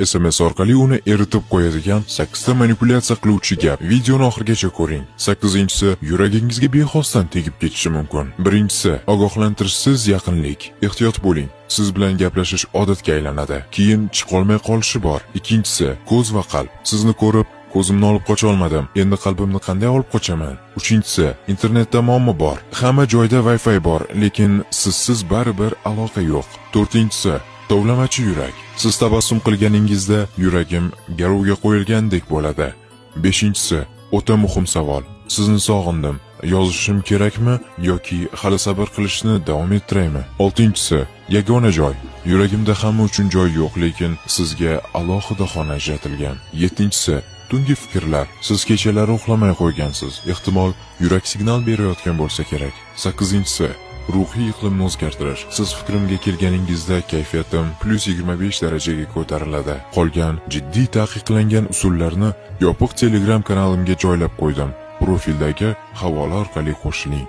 SMS orqali uni eritib qo'yadigan 8 ta manipulyatsiya qiluvchi gap. Videoni oxirigacha ko'ring. 8-inchisi yuragingizga bexosdan tegib ketishi mumkin. 1-inchisi ogohlantirishsiz yaqinlik. Ehtiyot bo'ling. Siz bilan gaplashish odatga aylanadi. Keyin chiqolmay qolishi bor. 2-inchisi ko'z va qalb. Sizni ko'rib ko'zimni olib qocha olmadim. Endi qalbimni qanday olib qochaman? 3-inchisi internetda muammo bor. Hamma joyda Wi-Fi bor, lekin sizsiz baribir aloqa yo'q. 4-inchisi tovlamachi yurak. Siz tabassum qilganingizda yuragim garovga qo'yilgandek bo'ladi. 5-inchisi o'ta muhim savol. Sizni sog'indim. Yozishim kerakmi yoki hali sabr qilishni davom ettiraymi? 6-inchisi yagona joy. Yuragimda hamma uchun joy yo'q, lekin sizga alohida xona ajratilgan. 7-inchisi tungi fikrlar. Siz kechalari uxlamay qo'ygansiz. Ehtimol yurak signal berayotgan bo'lsa kerak. 8-inchisi ruhiy iqlimni o'zgartirish. Siz fikrimga kelganingizda kayfiyatim +25 darajaga ko'tariladi. Qolgan jiddiy taqiqlangan usullarni yopiq Telegram kanalimga joylab qo'ydim. Profildagi havola orqali qo'shiling.